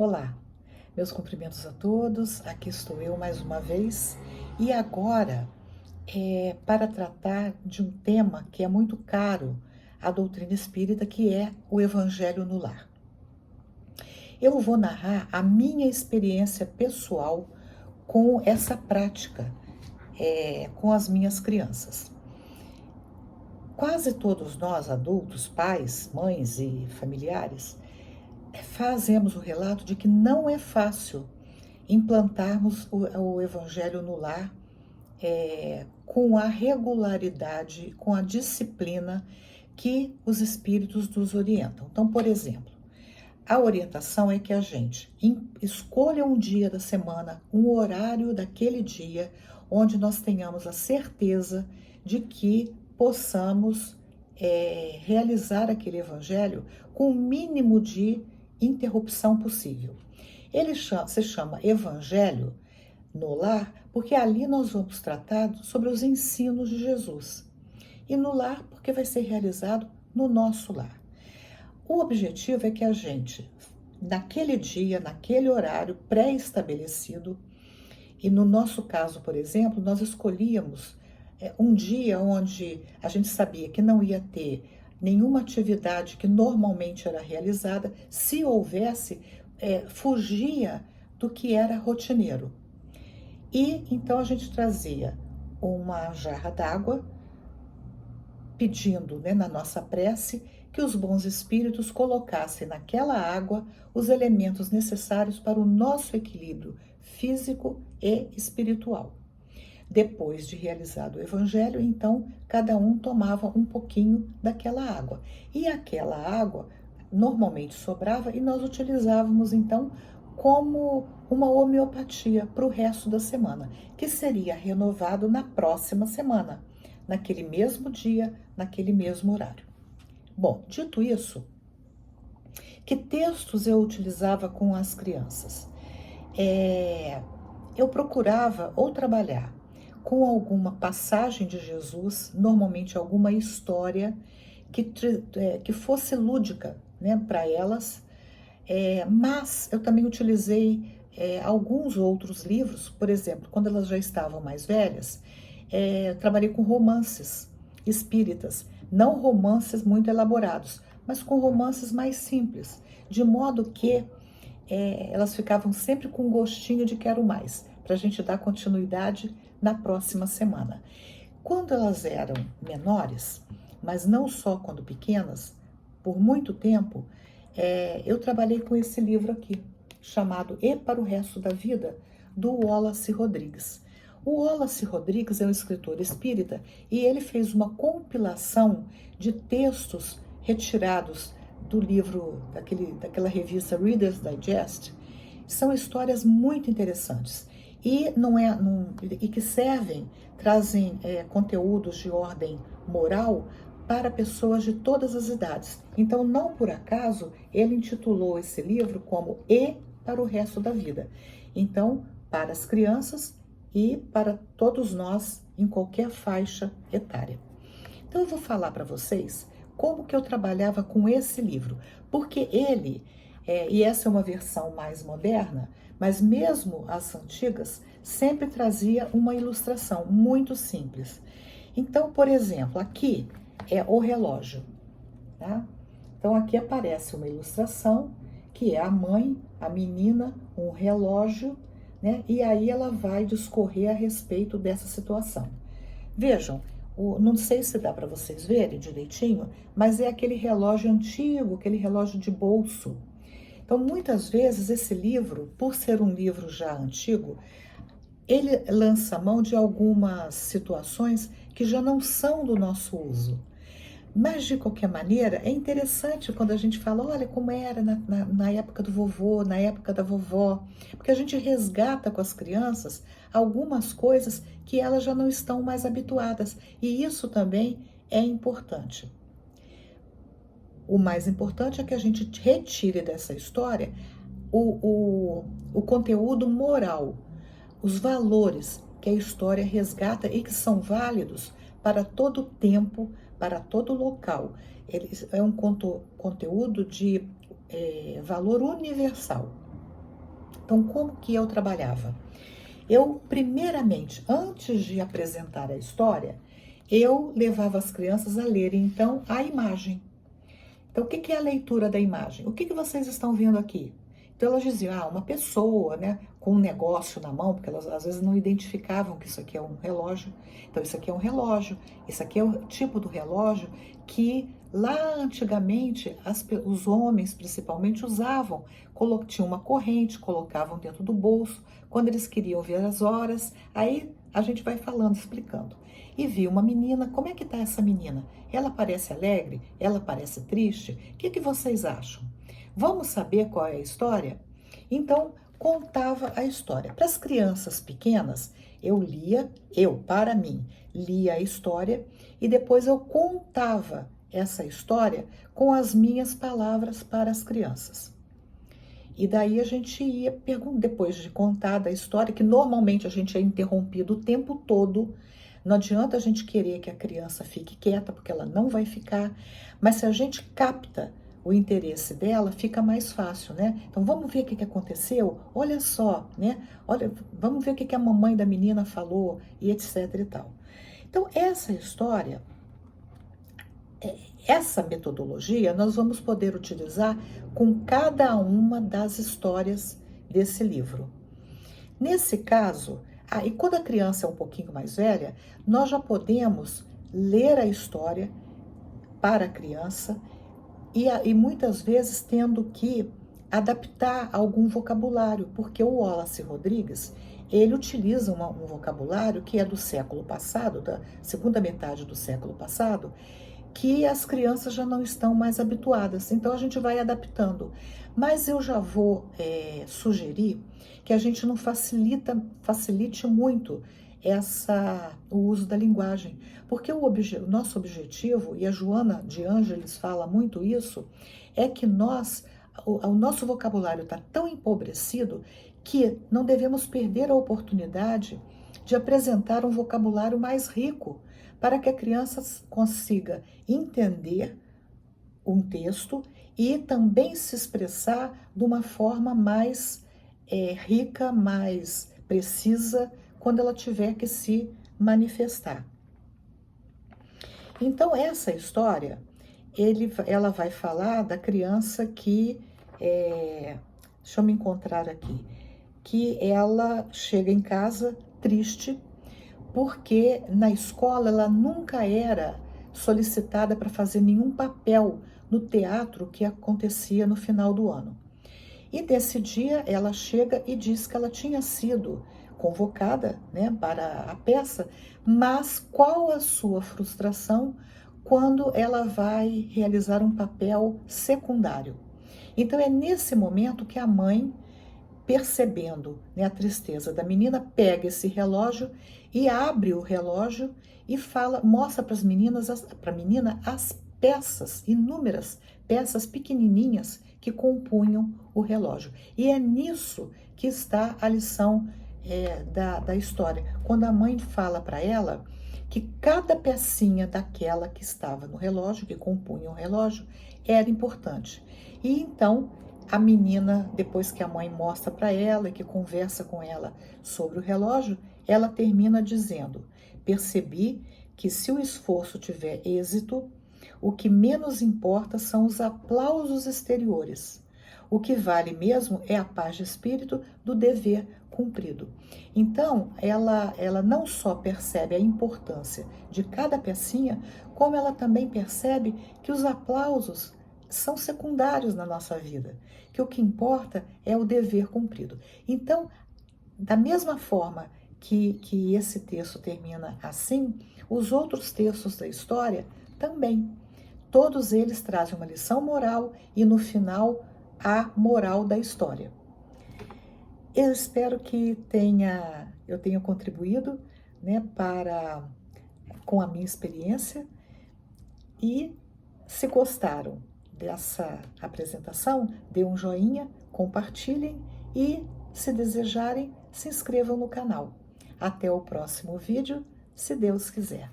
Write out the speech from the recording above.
Olá, meus cumprimentos a todos, aqui estou eu mais uma vez e agora para tratar de um tema que é muito caro à doutrina espírita, que é o Evangelho no Lar. Eu vou narrar a minha experiência pessoal com essa prática, com as minhas crianças. Quase todos nós, adultos, pais, mães e familiares, fazemos o relato de que não é fácil implantarmos o Evangelho no lar com a regularidade, com a disciplina que os espíritos nos orientam. Então, por exemplo, a orientação é que a gente escolha um dia da semana, um horário daquele dia, onde nós tenhamos a certeza de que possamos realizar aquele evangelho com o mínimo de interrupção possível. Ele se chama Evangelho no Lar porque ali nós vamos tratar sobre os ensinos de Jesus. E no lar porque vai ser realizado no nosso lar. O objetivo é que a gente, naquele dia, naquele horário pré-estabelecido, e no nosso caso, por exemplo, nós escolhíamos um dia onde a gente sabia que não ia ter nenhuma atividade que normalmente era realizada. Se houvesse, fugia do que era rotineiro. E então a gente trazia uma jarra d'água, pedindo, na nossa prece, que os bons espíritos colocassem naquela água os elementos necessários para o nosso equilíbrio físico e espiritual. Depois de realizado o evangelho, então, cada um tomava um pouquinho daquela água. E aquela água normalmente sobrava e nós utilizávamos, então, como uma homeopatia para o resto da semana, que seria renovado na próxima semana, naquele mesmo dia, naquele mesmo horário. Bom, dito isso, que textos eu utilizava com as crianças? Eu procurava ou trabalhar com alguma passagem de Jesus, normalmente alguma história que fosse lúdica, para elas, mas eu também utilizei alguns outros livros. Por exemplo, quando elas já estavam mais velhas, eu trabalhei com romances espíritas, não romances muito elaborados, mas com romances mais simples, de modo que elas ficavam sempre com um gostinho de quero mais, para a gente dar continuidade na próxima semana. Quando elas eram menores, mas não só quando pequenas, por muito tempo, eu trabalhei com esse livro aqui, chamado E para o Resto da Vida, do Wallace Rodrigues. O Wallace Rodrigues é um escritor espírita e ele fez uma compilação de textos retirados do livro, daquela revista Reader's Digest. São histórias muito interessantes e que trazem conteúdos de ordem moral para pessoas de todas as idades. Então, não por acaso, ele intitulou esse livro como E para o Resto da Vida. Então, para as crianças e para todos nós em qualquer faixa etária. Então, eu vou falar para vocês como que eu trabalhava com esse livro, porque ele, e essa é uma versão mais moderna, mas mesmo as antigas, sempre trazia uma ilustração muito simples. Então, por exemplo, aqui é o relógio, tá? Então, aqui aparece uma ilustração, que é a mãe, a menina, um relógio, e aí ela vai discorrer a respeito dessa situação. Vejam, não sei se dá para vocês verem direitinho, mas é aquele relógio antigo, aquele relógio de bolso. Então, muitas vezes, esse livro, por ser um livro já antigo, ele lança mão de algumas situações que já não são do nosso uso. Mas, de qualquer maneira, é interessante quando a gente fala, olha como era na época do vovô, na época da vovó, porque a gente resgata com as crianças algumas coisas que elas já não estão mais habituadas, e isso também é importante. O mais importante é que a gente retire dessa história o conteúdo moral, os valores que a história resgata e que são válidos para todo tempo, para todo local. Ele é um conteúdo de valor universal. Então, como que eu trabalhava? Eu, primeiramente, antes de apresentar a história, eu levava as crianças a lerem, então, a imagem. Então, o que que é a leitura da imagem? O que que vocês estão vendo aqui? Então, elas diziam, uma pessoa, né, com um negócio na mão, porque elas às vezes não identificavam que isso aqui é um relógio. Então, isso aqui é um relógio, isso aqui é o tipo do relógio que lá antigamente os homens principalmente usavam. Tinham uma corrente, colocavam dentro do bolso, quando eles queriam ver as horas, aí a gente vai falando, explicando. E vi uma menina, como é que tá essa menina? Ela parece alegre? Ela parece triste? O que que vocês acham? Vamos saber qual é a história? Então, contava a história. Para as crianças pequenas, para mim, lia a história e depois eu contava essa história com as minhas palavras para as crianças. E daí a gente ia depois de contada a história, que normalmente a gente é interrompido o tempo todo. Não adianta a gente querer que a criança fique quieta, porque ela não vai ficar. Mas se a gente capta o interesse dela, fica mais fácil, né? Então vamos ver o que aconteceu? Olha só, né? Olha, vamos ver o que a mamãe da menina falou e etc e tal. Então essa história, essa metodologia nós vamos poder utilizar com cada uma das histórias desse livro. Nesse caso, e quando a criança é um pouquinho mais velha, nós já podemos ler a história para a criança e muitas vezes tendo que adaptar algum vocabulário, porque o Wallace Rodrigues, ele utiliza um vocabulário que é do século passado, da segunda metade do século passado, que as crianças já não estão mais habituadas. Então a gente vai adaptando. Mas eu já vou sugerir que a gente não facilite muito o uso da linguagem, porque o nosso objetivo, e a Joana de Ângeles fala muito isso, é que o nosso vocabulário está tão empobrecido que não devemos perder a oportunidade de apresentar um vocabulário mais rico, para que a criança consiga entender um texto e também se expressar de uma forma mais rica, mais precisa, quando ela tiver que se manifestar. Então, essa história, ela vai falar da criança que, deixa eu me encontrar aqui, que ela chega em casa triste, porque na escola ela nunca era solicitada para fazer nenhum papel no teatro que acontecia no final do ano. E desse dia ela chega e diz que ela tinha sido convocada, né, para a peça, mas qual a sua frustração quando ela vai realizar um papel secundário. Então é nesse momento que a mãe, percebendo, né, a tristeza da menina, pega esse relógio e abre o relógio e mostra para a menina as peças, inúmeras peças pequenininhas que compunham o relógio. E é nisso que está a lição da história. Quando a mãe fala para ela que cada pecinha daquela que estava no relógio, que compunha o relógio, era importante. E então a menina, depois que a mãe mostra para ela e que conversa com ela sobre o relógio, ela termina dizendo: percebi que se o esforço tiver êxito, o que menos importa são os aplausos exteriores. O que vale mesmo é a paz de espírito do dever cumprido. Então, ela não só percebe a importância de cada pecinha, como ela também percebe que os aplausos são secundários na nossa vida, que o que importa é o dever cumprido. Então, da mesma forma que esse texto termina assim, os outros textos da história também. Todos eles trazem uma lição moral e, no final, a moral da história. Eu espero que eu tenha contribuído, né, com a minha experiência, e se gostaram dessa apresentação, dê um joinha, compartilhem e, se desejarem, se inscrevam no canal. Até o próximo vídeo, se Deus quiser.